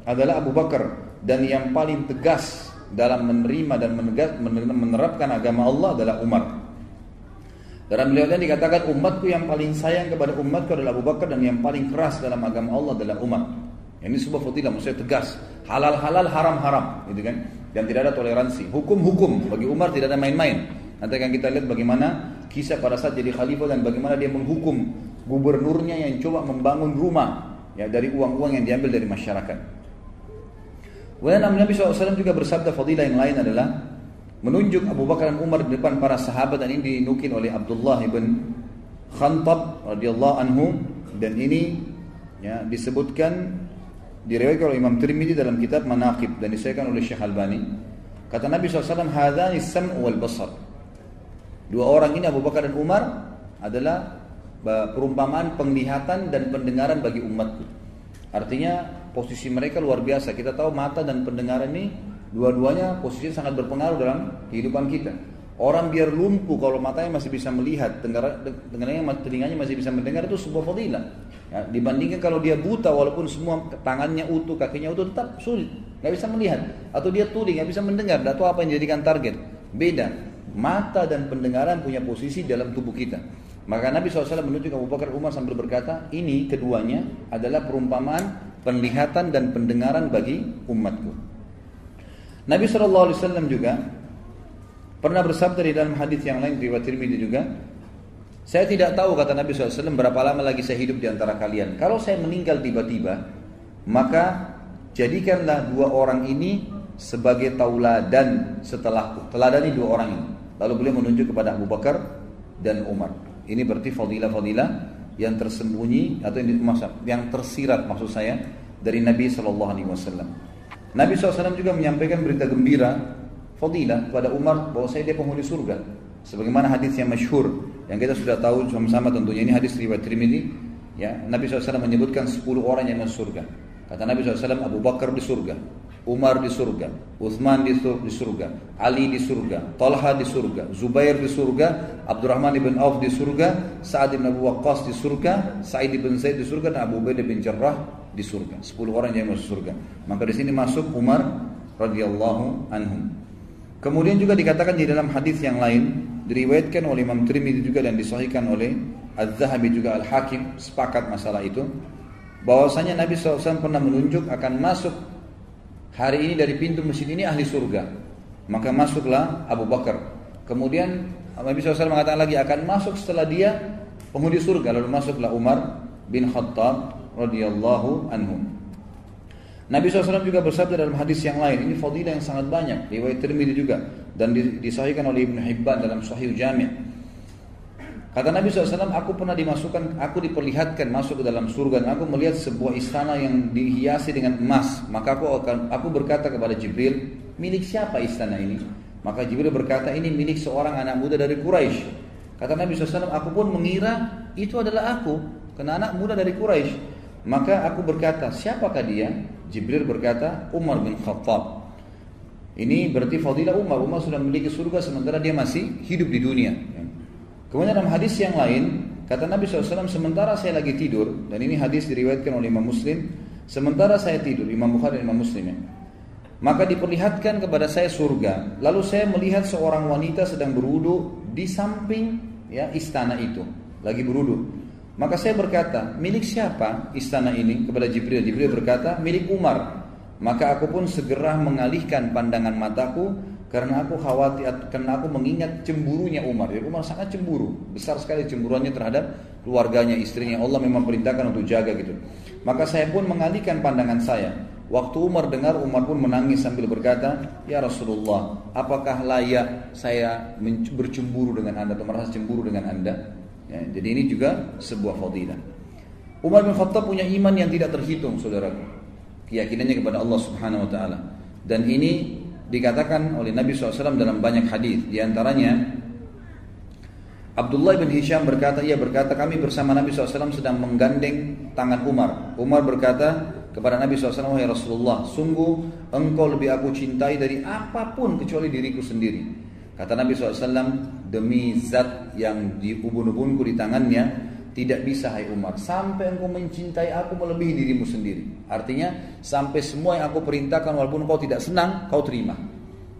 adalah Abu Bakar, dan yang paling tegas dalam menerima dan menerapkan agama Allah adalah Umar. Dalam beliau dan dikatakan umatku yang paling sayang kepada umatku adalah Abu Bakar, dan yang paling keras dalam agama Allah adalah Umar. Ini sebuah fadilah, maksudnya tegas, halal-halal, haram-haram, gitu kan? Dan tidak ada toleransi. Hukum-hukum bagi Umar tidak ada main-main. Nanti akan kita lihat bagaimana kisah pada saat jadi khalifah dan bagaimana dia menghukum gubernurnya yang coba membangun rumah ya dari uang-uang yang diambil dari masyarakat. Kemudian Nabi SAW juga bersabda, fadilah yang lain adalah menunjuk Abu Bakar dan Umar di depan para sahabat, dan ini dinukil oleh Abdullah ibn Khantab radhiyallahu anhu, dan ini ya disebutkan diriwayatkan oleh Imam Tirmidzi dalam kitab Manaqib dan disahihkan oleh Syekh Albani. Kata Nabi SAW, hadani sam' wal basar. Dua orang ini Abu Bakar dan Umar adalah perumpamaan penglihatan dan pendengaran bagi umatku. Artinya posisi mereka luar biasa. Kita tahu mata dan pendengaran ini dua-duanya posisinya sangat berpengaruh dalam kehidupan kita. Orang biar lumpuh kalau matanya masih bisa melihat, telinganya masih bisa mendengar, itu sebuah fadilah. Ya, dibandingkan kalau dia buta walaupun semua tangannya utuh, kakinya utuh, tetap sulit, nggak bisa melihat. Atau dia tuli, nggak bisa mendengar, tidak tahu apa yang dijadikan target. Beda, mata dan pendengaran punya posisi dalam tubuh kita. Maka Nabi SAW menunjuk Abu Bakar Umar sambil berkata, ini keduanya adalah perumpamaan penglihatan dan pendengaran bagi umatku. Nabi SAW juga pernah bersabda di dalam hadis yang lain riwayat Tirmidzi juga, saya tidak tahu, kata Nabi SAW, berapa lama lagi saya hidup di antara kalian. Kalau saya meninggal tiba-tiba, maka jadikanlah dua orang ini sebagai tauladan setelahku. Teladani dua orang ini. Lalu beliau menunjuk kepada Abu Bakar dan Umar. Ini berarti fadilah-fadilah yang tersembunyi atau yang tersirat maksud saya dari Nabi SAW. Nabi SAW juga menyampaikan berita gembira fadilah kepada Umar bahwa dia penghuni surga. Sebagaimana hadis yang masyhur yang kita sudah tahu sama-sama tentunya, ini hadis riwayat Tirmidzi ya. Nabi SAW menyebutkan 10 orang yang masuk surga. Kata Nabi SAW, Abu Bakar di surga, Umar di surga, Uthman di surga, Ali di surga, Talha di surga, Zubair di surga, Abdurrahman ibn Auf di surga, Sa'ad ibn Abu Waqqas di surga, Sa'id ibn Zaid di surga, dan Abu Ubaidah bin Jarrah di surga. 10 orang yang masuk surga. Maka di sini masuk Umar radhiyallahu anhum. Kemudian juga dikatakan di dalam hadis yang lain, diriwayatkan oleh Imam Tirmidzi juga dan disahihkan oleh Az-Zahabi juga Al-Hakim, sepakat masalah itu, bahwasanya Nabi SAW pernah menunjuk akan masuk hari ini dari pintu masjid ini ahli surga. Maka masuklah Abu Bakar. Kemudian Nabi SAW mengatakan lagi akan masuk setelah dia penghuni surga. Lalu masuklah Umar bin Khattab radhiyallahu anhu. Nabi SAW juga bersabda dalam hadis yang lain, ini fadilah yang sangat banyak, riwayat Tirmidzi juga dan disahihkan oleh Ibnu Hibban dalam Sahih Jami'. Kata Nabi SAW, aku diperlihatkan masuk ke dalam surga, dan aku melihat sebuah istana yang dihiasi dengan emas. Maka aku berkata kepada Jibril, milik siapa istana ini? Maka Jibril berkata, ini milik seorang anak muda dari Quraisy. Kata Nabi SAW, aku pun mengira itu adalah aku, karena anak muda dari Quraisy. Maka aku berkata, siapakah dia? Jibril berkata, Umar bin Khattab. Ini berarti fadilah Umar. Umar sudah memiliki surga sementara dia masih hidup di dunia. Kemudian dalam hadis yang lain, kata Nabi SAW, sementara saya lagi tidur, dan ini hadis diriwayatkan oleh Imam Muslim, sementara saya tidur, Imam Bukhari dan Imam Muslim ya, maka diperlihatkan kepada saya surga. Lalu saya melihat seorang wanita sedang berwudu di samping ya istana itu, lagi berwudu. Maka saya berkata, milik siapa istana ini? Kepada Jibril. Jibril berkata, milik Umar. Maka aku pun segera mengalihkan pandangan mataku karena aku khawatir, karena aku mengingat cemburunya Umar. Jadi Umar sangat cemburu, besar sekali cemburuannya terhadap keluarganya, istrinya. Allah memang perintahkan untuk jaga gitu. Maka saya pun mengalihkan pandangan saya. Waktu Umar dengar, Umar pun menangis sambil berkata, ya Rasulullah, apakah layak saya bercemburu dengan anda atau merasa cemburu dengan anda? Ya, jadi ini juga sebuah fadilah. Umar bin Khattab punya iman yang tidak terhitung, saudaraku. Keyakinannya kepada Allah Subhanahu wa taala. Dan ini dikatakan oleh Nabi SAW dalam banyak hadis. Di antaranya Abdullah bin Hisham berkata, ia berkata, kami bersama Nabi SAW sedang menggandeng tangan Umar. Umar berkata kepada Nabi SAW, wahai Rasulullah, sungguh engkau lebih aku cintai dari apapun kecuali diriku sendiri. Kata Nabi SAW, demi zat yang di ubun-ubunku di tangannya, tidak bisa hai Umar, sampai engkau mencintai aku melebihi dirimu sendiri. Artinya sampai semua yang aku perintahkan walaupun kau tidak senang, kau terima.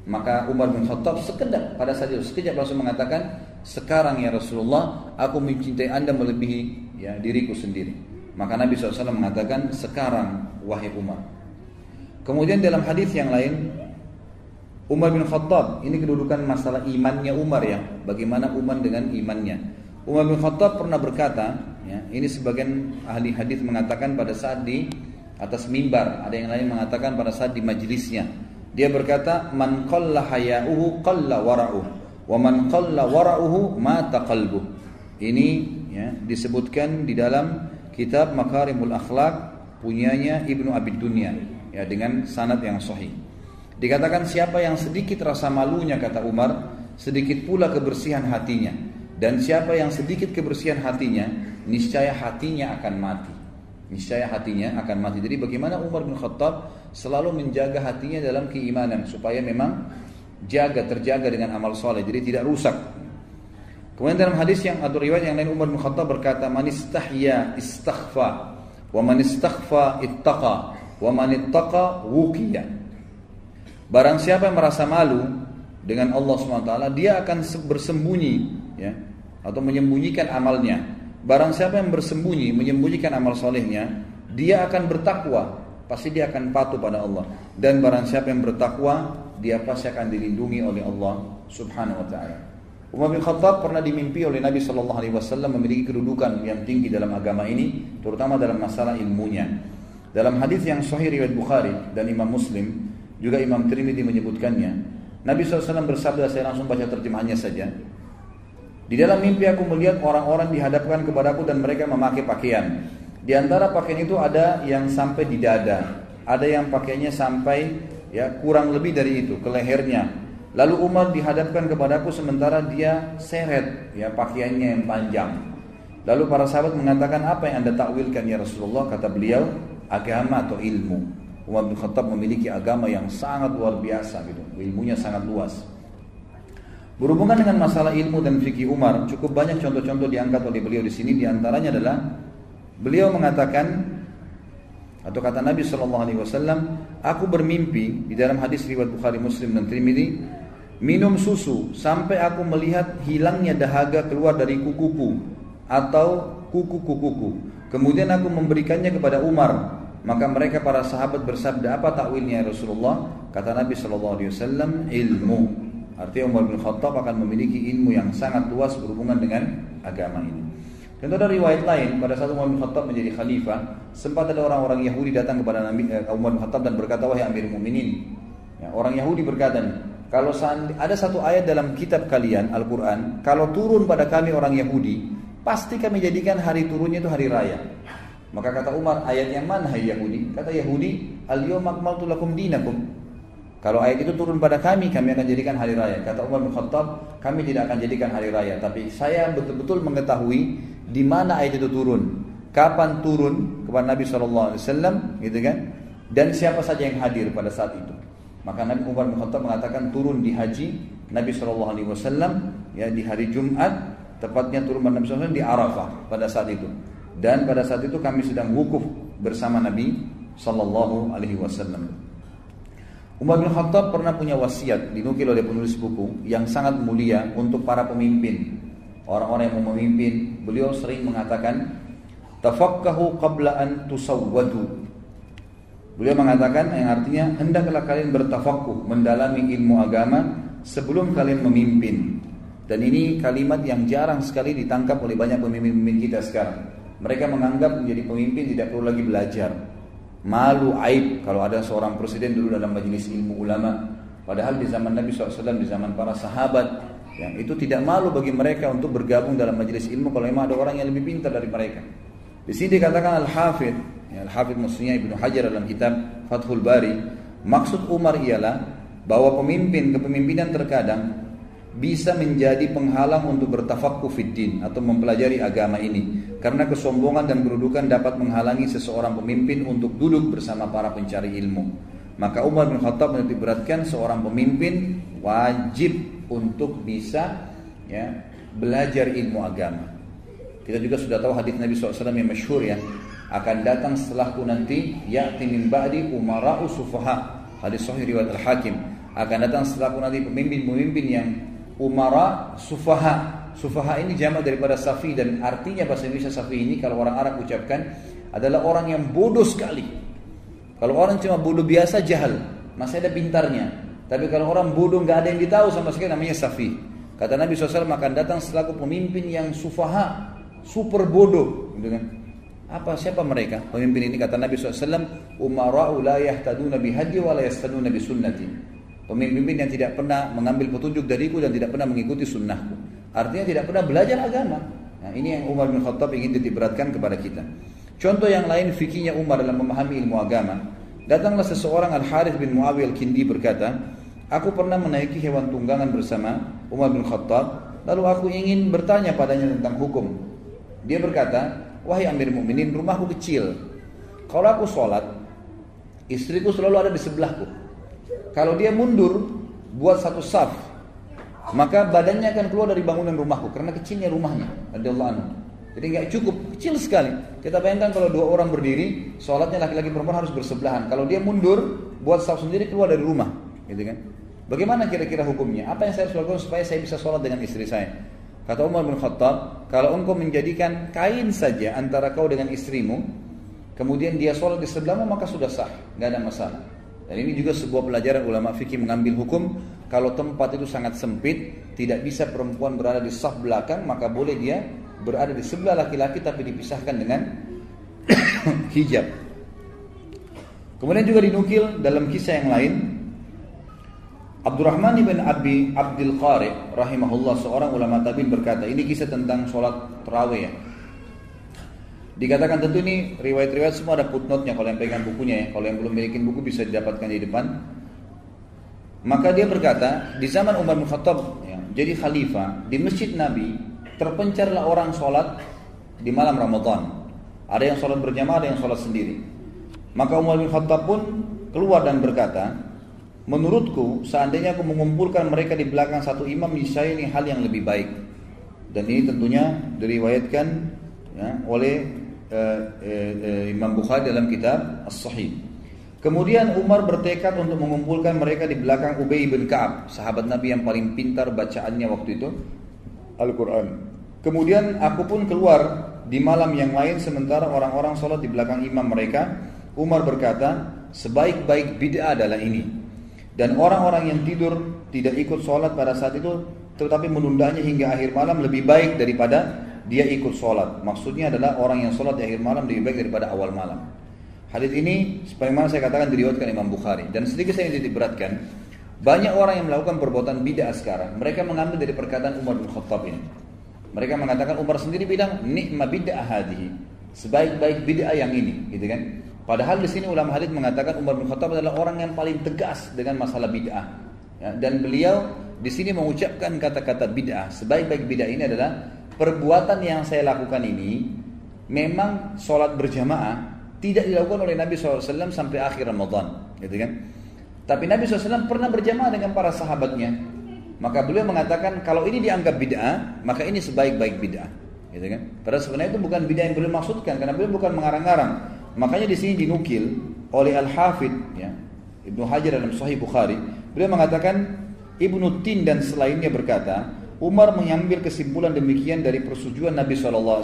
Maka Umar bin Khattab sekejap langsung mengatakan, sekarang ya Rasulullah, aku mencintai anda melebihi ya diriku sendiri. Maka Nabi SAW mengatakan, sekarang wahai Umar. Kemudian dalam hadis yang lain, Umar bin Khattab, ini kedudukan masalah imannya Umar ya, bagaimana Umar dengan imannya. Umar bin Khattab pernah berkata, ya, ini sebagian ahli hadis mengatakan pada saat di atas mimbar, ada yang lain mengatakan pada saat di majelisnya. Dia berkata, man qalla haya'uhu qalla wara'uhu, wa man qalla wara'uhu mata qalbuh. Ini ya, disebutkan di dalam kitab Makarimul Akhlaq punyanya Ibnu Abi Dunya ya, dengan sanad yang sahih. Dikatakan siapa yang sedikit rasa malunya, kata Umar, sedikit pula kebersihan hatinya. Dan siapa yang sedikit kebersihan hatinya, niscaya hatinya akan mati. Niscaya hatinya akan mati. Jadi bagaimana Umar bin Khattab selalu menjaga hatinya dalam keimanan, supaya memang terjaga dengan amal soleh, jadi tidak rusak. Kemudian dalam hadis yang atau riwayat yang lain, Umar bin Khattab berkata, man istahya istaghfa, wa man istaghfa ittaqa, wa man ittaqa wuqiya. Barang siapa yang merasa malu dengan Allah SWT, dia akan bersembunyi ya, atau menyembunyikan amalnya. Barang siapa yang bersembunyi, menyembunyikan amal solehnya, dia akan bertakwa, pasti dia akan patuh pada Allah. Dan barang siapa yang bertakwa, dia pasti akan dilindungi oleh Allah Subhanahu wa ta'ala. Umar bin Khattab pernah dimimpi oleh Nabi SAW memiliki kedudukan yang tinggi dalam agama ini, terutama dalam masalah ilmunya. Dalam hadis yang sahih riwayat Bukhari dan Imam Muslim, juga Imam Tirmidzi menyebutkannya, Nabi SAW bersabda, saya langsung baca terjemahannya saja. Di dalam mimpi aku melihat orang-orang dihadapkan kepadaku dan mereka memakai pakaian. Di antara pakaian itu ada yang sampai di dada, ada yang pakaiannya sampai ya kurang lebih dari itu, ke lehernya. Lalu Umar dihadapkan kepadaku sementara dia seret ya pakaiannya yang panjang. Lalu para sahabat mengatakan, apa yang anda takwilkan ya Rasulullah? Kata beliau, agama atau ilmu. Umar bin Khattab memiliki agama yang sangat luar biasa gitu, ilmunya sangat luas. Berhubungan dengan masalah ilmu dan fikih Umar, cukup banyak contoh-contoh diangkat oleh beliau di sini. Di antaranya adalah beliau mengatakan, atau kata Nabi SAW, aku bermimpi, di dalam hadis riwayat Bukhari, Muslim dan Tirmidzi, minum susu sampai aku melihat hilangnya dahaga keluar dari kukuku atau kuku-kukuku. Kemudian aku memberikannya kepada Umar. Maka mereka para sahabat bersabda, apa takwilnya ya Rasulullah? Kata Nabi SAW, ilmu. Artinya Umar bin Khattab akan memiliki ilmu yang sangat luas berhubungan dengan agama ini. Dan ada riwayat lain, pada saat Umar bin Khattab menjadi khalifah, sempat ada orang-orang Yahudi datang kepada Nabi Umar bin Khattab dan berkata, wahai Amirul Mukminin. Ya, orang Yahudi berkata, kalau ada satu ayat dalam kitab kalian, Al-Quran, kalau turun pada kami orang Yahudi, pasti kami jadikan hari turunnya itu hari raya. Maka kata Umar, ayat yang mana hai Yahudi? Kata Yahudi, al-yawma akmaltu lakum dinakum. Kalau ayat itu turun pada kami akan jadikan hari raya. Kata Umar bin Khattab, kami tidak akan jadikan hari raya, tapi saya betul-betul mengetahui di mana ayat itu turun, kapan turun kepada Nabi SAW, gitu kan? Dan siapa saja yang hadir pada saat itu. Maka Nabi Umar bin Khattab mengatakan turun di haji Nabi SAW ya di hari Jumat, tepatnya turun pada Nabi SAW di Arafah pada saat itu. Dan pada saat itu kami sedang wukuf bersama Nabi Sallallahu Alaihi Wasallam. Umar bin Khattab pernah punya wasiat, dinukil oleh penulis buku, yang sangat mulia untuk para pemimpin, orang-orang yang mau memimpin. Beliau sering mengatakan, tafakkahu qabla an tusawwadu. Beliau mengatakan yang artinya, hendaklah kalian bertafakkuh, mendalami ilmu agama sebelum kalian memimpin. Dan ini kalimat yang jarang sekali ditangkap oleh banyak pemimpin-pemimpin kita sekarang. Mereka menganggap menjadi pemimpin tidak perlu lagi belajar. Malu, aib kalau ada seorang presiden dulu dalam majelis ilmu ulama. Padahal di zaman Nabi SAW, di zaman para sahabat, yang itu tidak malu bagi mereka untuk bergabung dalam majelis ilmu kalau memang ada orang yang lebih pintar dari mereka. Di sini dikatakan Al-Hafidh, ya, Al-Hafidh maksudnya Ibnu Hajar dalam kitab Fathul Bari, maksud Umar ialah bahwa kepemimpinan terkadang bisa menjadi penghalang untuk bertafaqquh fid din atau mempelajari agama ini, karena kesombongan dan kedudukan dapat menghalangi seseorang pemimpin untuk duduk bersama para pencari ilmu. Maka Umar bin Khattab menitikberatkan seorang pemimpin wajib untuk bisa ya belajar ilmu agama. Kita juga sudah tahu hadis Nabi SAW yang masyhur ya, akan datang setelahku nanti ya'ti min ba'di umara'u sufaha. Hadis sahih riwayat Al-Hakim. Akan datang setelahku nanti pemimpin-pemimpin yang umara sufaha. Sufaha ini jamak daripada safi, dan artinya bahasa Indonesia safi ini kalau orang Arab ucapkan adalah orang yang bodoh sekali. Kalau orang cuma bodoh biasa jahal, masih ada pintarnya. Tapi kalau orang bodoh nggak ada yang ditahu sama sekali, namanya safi. Kata Nabi SAW akan datang setelahku pemimpin yang sufaha, super bodoh, gitu kan? Siapa mereka? Pemimpin ini kata Nabi SAW, umara'u la yahtaduna bihadi wa la yastaduna bisunnati. Pemimpin yang tidak pernah mengambil petunjuk dariku dan tidak pernah mengikuti sunnahku. Artinya tidak pernah belajar agama. Nah, ini yang Umar bin Khattab ingin ditiberatkan kepada kita. Contoh yang lain fikihnya Umar dalam memahami ilmu agama. Datanglah seseorang Al-Harith bin Muawiyah Al-Kindi berkata, aku pernah menaiki hewan tunggangan bersama Umar bin Khattab, lalu aku ingin bertanya padanya tentang hukum. Dia berkata, wahai Amir Mukminin, rumahku kecil. Kalau aku sholat, istriku selalu ada di sebelahku. Kalau dia mundur, buat satu saf, maka badannya akan keluar dari bangunan rumahku, karena kecilnya rumahnya. Radhiyallahu anhu. Jadi nggak cukup, kecil sekali. Kita bayangkan kalau dua orang berdiri, sholatnya laki-laki perempuan harus bersebelahan. Kalau dia mundur, buat saf sendiri keluar dari rumah, gitu kan? Bagaimana kira-kira hukumnya? Apa yang saya harus lakukan supaya saya bisa sholat dengan istri saya? Kata Umar bin Khattab, kalau engkau menjadikan kain saja antara kau dengan istrimu, kemudian dia sholat di sebelahmu, maka sudah sah, nggak ada masalah. Dan ini juga sebuah pelajaran ulama fikih mengambil hukum. Kalau tempat itu sangat sempit, tidak bisa perempuan berada di saf belakang, maka boleh dia berada di sebelah laki-laki tapi dipisahkan dengan hijab. Kemudian juga dinukil dalam kisah yang lain, Abdurrahman bin Abdul Qari rahimahullah, seorang ulama tabi'in berkata, ini kisah tentang sholat tarawih ya. Dikatakan tentu ini riwayat-riwayat semua ada footnote-nya kalau yang pegang bukunya ya. Kalau yang belum memiliki buku bisa didapatkan di depan. Maka dia berkata, di zaman Umar bin Khattab ya, jadi khalifah, di masjid Nabi terpencarlah orang sholat di malam Ramadan. Ada yang sholat berjamaah, ada yang sholat sendiri. Maka Umar bin Khattab pun keluar dan berkata, menurutku seandainya aku mengumpulkan mereka di belakang satu imam, niscaya ini hal yang lebih baik. Dan ini tentunya diriwayatkan ya, oleh Imam Bukhari dalam kitab As-Sahih. Kemudian Umar bertekad untuk mengumpulkan mereka di belakang Ubay bin Ka'ab, sahabat Nabi yang paling pintar bacaannya waktu itu Al-Quran. Kemudian aku pun keluar di malam yang lain sementara orang-orang sholat di belakang imam mereka. Umar berkata, sebaik-baik bid'ah adalah ini. Dan orang-orang yang tidur tidak ikut sholat pada saat itu, tetapi menundanya hingga akhir malam lebih baik daripada dia ikut sholat. Maksudnya adalah orang yang sholat di akhir malam lebih baik daripada awal malam. Hadis ini sebagaimana saya katakan diriwayatkan Imam Bukhari. Dan sedikit saya ingin diberatkan, banyak orang yang melakukan perbuatan bid'ah sekarang, mereka mengambil dari perkataan Umar bin Khattab ini. Mereka mengatakan, Umar sendiri bilang, ni'ma bid'ah hadhihi, sebaik-baik bid'ah yang ini, gitu kan? Padahal di sini ulama hadis mengatakan Umar bin Khattab adalah orang yang paling tegas dengan masalah bid'ah. Ya, dan beliau di sini mengucapkan kata-kata bid'ah. Sebaik-baik bid'ah ini adalah perbuatan yang saya lakukan ini memang sholat berjamaah tidak dilakukan oleh Nabi SAW sampai akhir Ramadan, gitu kan? Tapi Nabi SAW pernah berjamaah dengan para sahabatnya. Maka beliau mengatakan kalau ini dianggap bid'ah, maka ini sebaik-baik bid'ah, gitu kan? Padahal sebenarnya itu bukan bid'ah yang beliau maksudkan, karena beliau bukan mengarang-arang. Makanya di sini dinukil oleh Al-Hafidh ya, Ibnu Hajar dalam Sahih Bukhari, beliau mengatakan Ibnu Tin dan selainnya berkata, Umar mengambil kesimpulan demikian dari persetujuan Nabi SAW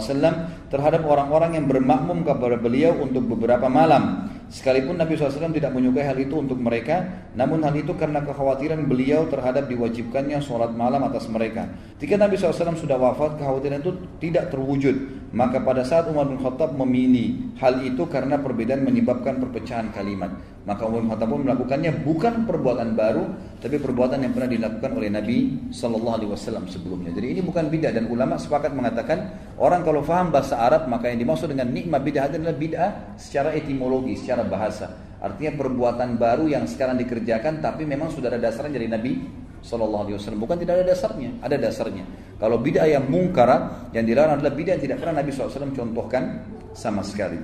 terhadap orang-orang yang bermakmum kepada beliau untuk beberapa malam. Sekalipun Nabi SAW tidak menyukai hal itu untuk mereka, namun hal itu karena kekhawatiran beliau terhadap diwajibkannya sholat malam atas mereka. Ketika Nabi SAW sudah wafat, kekhawatiran itu tidak terwujud. Maka pada saat Umar bin Khattab memilih hal itu karena perbedaan menyebabkan perpecahan kalimat. Maka Umar bin Khattab pun melakukannya bukan perbuatan baru, tapi perbuatan yang pernah dilakukan oleh Nabi SAW sebelumnya. Jadi ini bukan bid'ah, dan ulama sepakat mengatakan orang kalau faham bahasa Arab, maka yang dimaksud dengan nikmah bid'ah adalah bid'ah secara etimologi, secara bahasa. Artinya perbuatan baru yang sekarang dikerjakan tapi memang sudah ada dasarnya dari Nabi SAW. Bukan tidak ada dasarnya, ada dasarnya. Kalau bid'ah yang mungkar yang dilarang adalah bid'ah yang tidak pernah Nabi SAW contohkan sama sekali.